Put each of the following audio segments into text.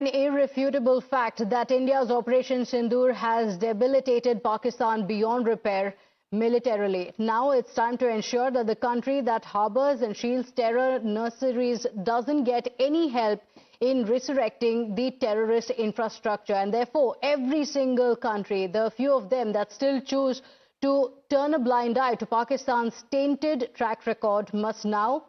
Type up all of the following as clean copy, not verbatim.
An irrefutable fact that India's Operation Sindoor has debilitated Pakistan beyond repair militarily. Now it's time to ensure that the country that harbors and shields terror nurseries doesn't get any help in resurrecting the terrorist infrastructure. And therefore, every single country, the few of them that still choose to turn a blind eye to Pakistan's tainted track record, must now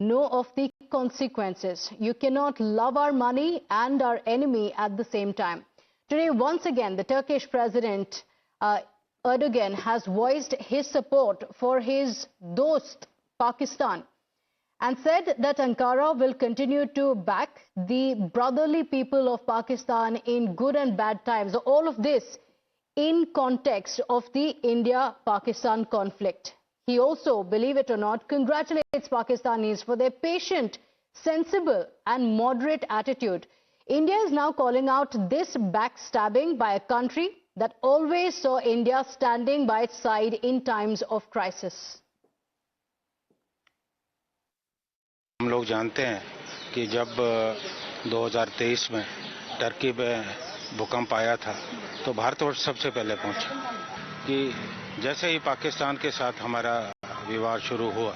know of the consequences. You cannot love our money and our enemy at the same time. Today, once again, the Turkish President Erdogan has voiced his support for his Dost, Pakistan, and said that Ankara will continue to back the brotherly people of Pakistan in good and bad times. All of this in context of the India-Pakistan conflict. He also, believe it or not, congratulates Pakistanis for their patient, sensible and moderate attitude. India is now calling out this backstabbing by a country that always saw India standing by its side in times of crisis. हम लोग जानते हैं कि जब 2023 में Turkey में भूकंप आया था तो भारतवर्ष सबसे पहले पहुंचा कि जैसे ही पाकिस्तान के साथ हमारा विवाद शुरू हुआ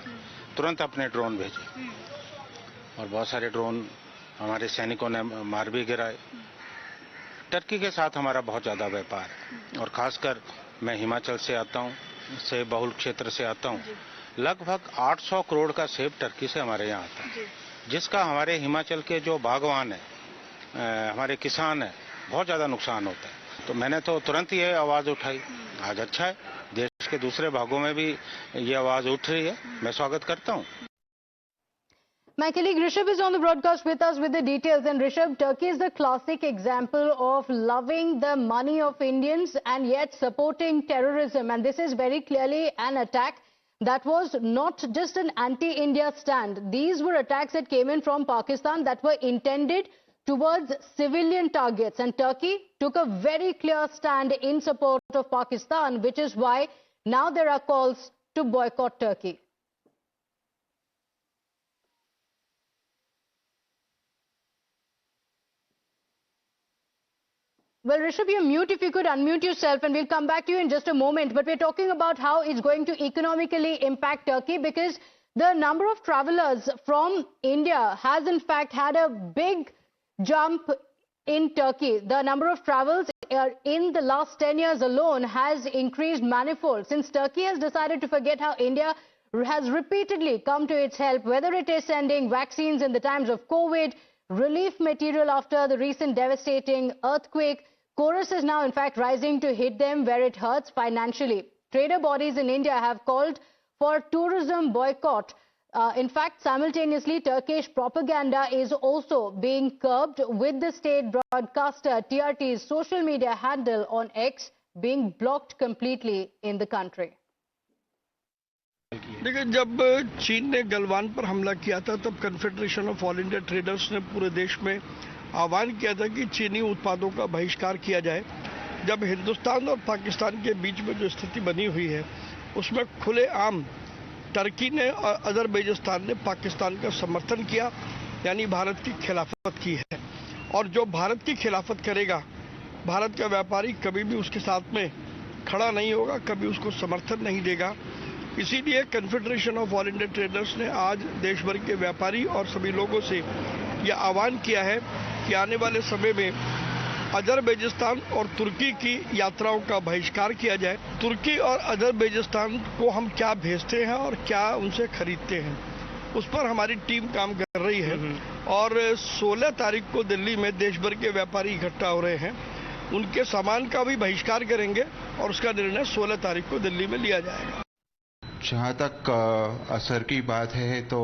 तुरंत अपने ड्रोन भेजे और बहुत सारे ड्रोन हमारे सैनिकों ने मार भी गिराए। टर्की के साथ हमारा बहुत ज़्यादा व्यापार है और खासकर मैं हिमाचल से आता हूँ, सेब बहुल क्षेत्र से आता हूँ। लगभग 800 करोड़ का सेब टर्की से हमारे यहाँ आता है, जिसका हमारे हिमाचल के जो बागवान है, हमारे किसान है, बहुत ज़्यादा नुकसान होता है। तो मैंने तो तुरंत ये आवाज़ उठाई। आज अच्छा है, देश के दूसरे भागों में भी ये आवाज़ उठ रही है, मैं स्वागत करता हूँ। My colleague Rishabh is on the broadcast with us with the details. And Rishabh, Turkey is the classic example of loving the money of Indians and yet supporting terrorism. And this is very clearly an attack that was not just an anti-India stand. These were attacks that came in from Pakistan that were intended towards civilian targets. And Turkey took a very clear stand in support of Pakistan, which is why now there are calls to boycott Turkey. Well, Rishabh, you're mute. If you could unmute yourself, and we'll come back to you in just a moment. But we're talking about how it's going to economically impact Turkey, because the number of travelers from India has in fact had a big jump in Turkey. The number of travels in the last 10 years alone has increased manifold, since Turkey has decided to forget how India has repeatedly come to its help, whether it is sending vaccines in the times of COVID, relief material after the recent devastating earthquake. Chorus is now in fact rising to hit them where it hurts financially. Trader bodies in India have called for tourism boycott. In fact, simultaneously, Turkish propaganda is also being curbed, with the state broadcaster TRT's social media handle on X being blocked completely in the country. देखिए, जब चीन ने गलवान पर हमला किया था तब confederation of all India traders ने पूरे देश में आह्वान किया था कि चीनी उत्पादों का बहिष्कार किया जाए। जब हिंदुस्तान और पाकिस्तान के बीच में जो स्थिति बनी हुई है उसमें खुलेआम टर्की ने और अजरबैजान ने पाकिस्तान का समर्थन किया, यानी भारत की खिलाफत की है। और जो भारत की खिलाफत करेगा, भारत का व्यापारी कभी भी उसके साथ में खड़ा नहीं होगा, कभी उसको समर्थन नहीं देगा। इसीलिए confederation of all India traders ने आज देश भर के व्यापारी और सभी लोगों से यह आह्वान किया है कि आने वाले समय में अजरबैजान और तुर्की की यात्राओं का बहिष्कार किया जाए। तुर्की और अजरबैजान को हम क्या भेजते हैं और क्या उनसे खरीदते हैं, उस पर हमारी टीम काम कर रही है। और 16 तारीख को दिल्ली में देश भर के व्यापारी इकट्ठा हो रहे हैं, उनके सामान का भी बहिष्कार करेंगे और उसका निर्णय 16 तारीख को दिल्ली में लिया जाएगा। जहाँ तक असर की बात है तो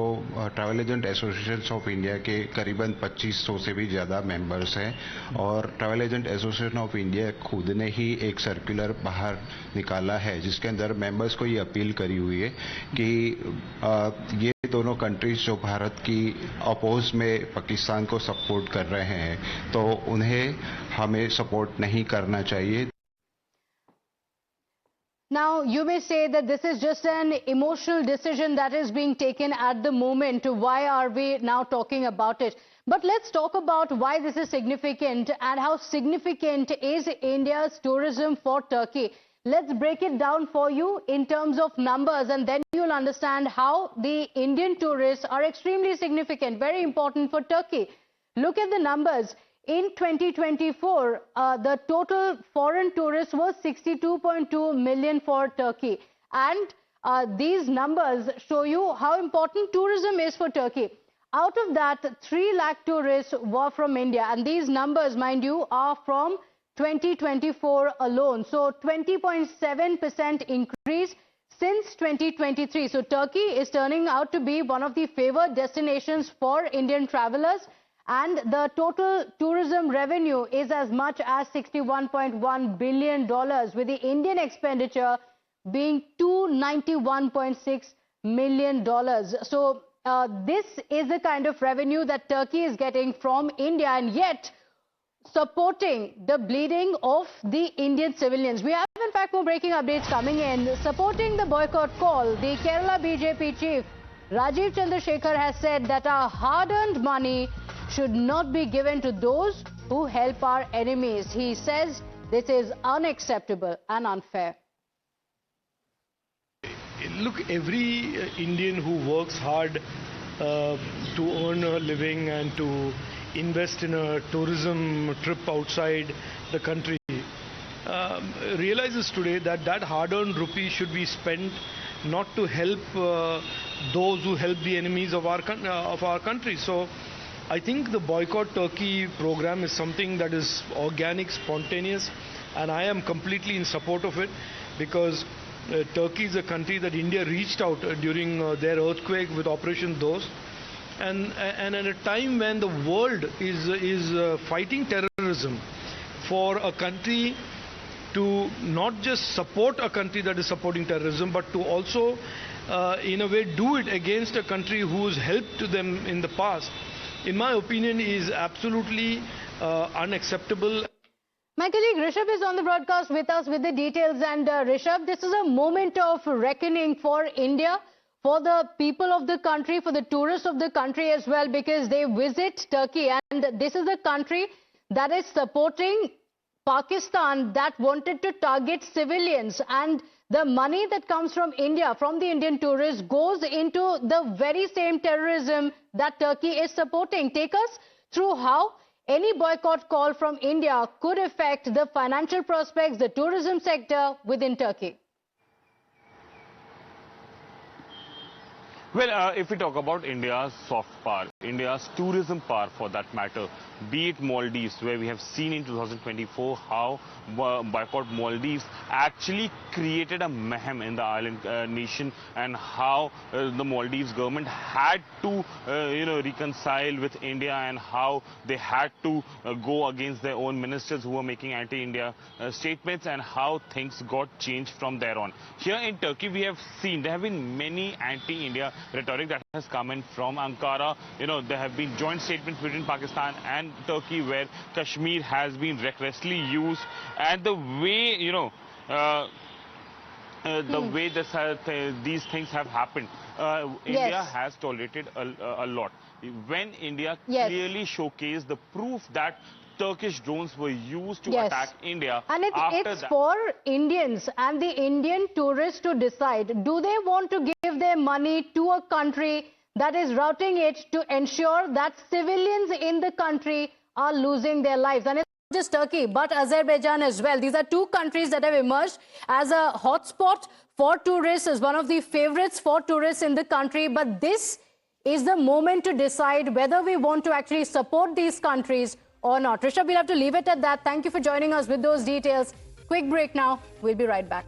travel agent association of India के करीबन 2500 से भी ज़्यादा मेंबर्स हैं और travel agent association of India खुद ने ही एक सर्कुलर बाहर निकाला है जिसके अंदर मेंबर्स को ये अपील करी हुई है कि ये दोनों कंट्रीज जो भारत की अपोज में पाकिस्तान को सपोर्ट कर रहे हैं तो उन्हें हमें सपोर्ट नहीं करना चाहिए। Now, you may say that this is just an emotional decision that is being taken at the moment. Why are we now talking about it? But let's talk about why this is significant and how significant is India's tourism for Turkey. Let's break it down for you in terms of numbers, and then you'll understand how the Indian tourists are extremely significant, very important for Turkey. Look at the numbers. In 2024, the total foreign tourists was 62.2 million for Turkey. And these numbers show you how important tourism is for Turkey. Out of that, 3 lakh tourists were from India. And these numbers, mind you, are from 2024 alone. So 20.7% increase since 2023. So Turkey is turning out to be one of the favored destinations for Indian travelers. And the total tourism revenue is as much as $61.1 billion, with the Indian expenditure being $291.6 million. So this is the kind of revenue that Turkey is getting from India, and yet supporting the bleeding of the Indian civilians. We have, in fact, more breaking updates coming in. Supporting the boycott call, the Kerala BJP chief, Rajiv Chandrasekhar, has said that our hard-earned money should not be given to those who help our enemies. He says this is unacceptable and unfair. Look, every Indian who works hard to earn a living and to invest in a tourism trip outside the country realizes today that that hard-earned rupee should be spent not to help those who help the enemies of our country. So I think the Boycott Turkey program is something that is organic, spontaneous, and I am completely in support of it, because Turkey is a country that India reached out during their earthquake with Operation Dosti. And at a time when the world is fighting terrorism, for a country to not just support a country that is supporting terrorism, but to also in a way do it against a country who has helped them in the past, in my opinion, is absolutely unacceptable. My colleague Rishabh is on the broadcast with us with the details. And Rishabh, this is a moment of reckoning for India, for the people of the country, for the tourists of the country as well, because they visit Turkey. And this is the country that is supporting Pakistan that wanted to target civilians. And the money that comes from India, from the Indian tourists, goes into the very same terrorism that Turkey is supporting. Take us through how any boycott call from India could affect the financial prospects, the tourism sector within Turkey. Well, if we talk about India's soft power, India's tourism power for that matter, be it Maldives, where we have seen in 2024 how boycott Maldives actually created a mayhem in the island nation, and how the Maldives government had to, reconcile with India, and how they had to go against their own ministers who were making anti-India statements, and how things got changed from there on. Here in Turkey, we have seen there have been many anti-India rhetoric that has come in from Ankara. There have been joint statements between Pakistan and Turkey where Kashmir has been recklessly used, and the way, the way these things have happened, India has tolerated a lot. When India clearly showcased the proof that Turkish drones were used to attack India. And it's for Indians and the Indian tourists to decide, do they want to give their money to a country that is routing it to ensure that civilians in the country are losing their lives. And it's not just Turkey, but Azerbaijan as well. These are two countries that have emerged as a hotspot for tourists, as one of the favorites for tourists in the country. But this is the moment to decide whether we want to actually support these countries or not. Rishabh, we'll have to leave it at that. Thank you for joining us with those details. Quick break now. We'll be right back.